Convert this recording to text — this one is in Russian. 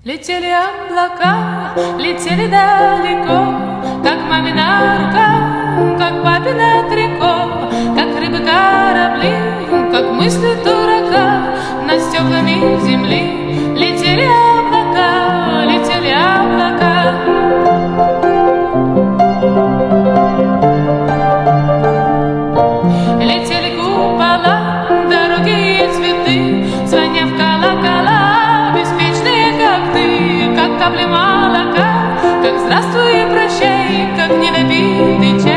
Летели облака, летели далеко, как мамина рука, как папина трико, как рыбы корабли, как мысли дурака над стеклами земли. Летели облака, летели облака. Летели купола, дороги и цветы, звоня в колокола, беспечные, как ты, как капли молока, как здравствуй и прощай, как недопитый чай.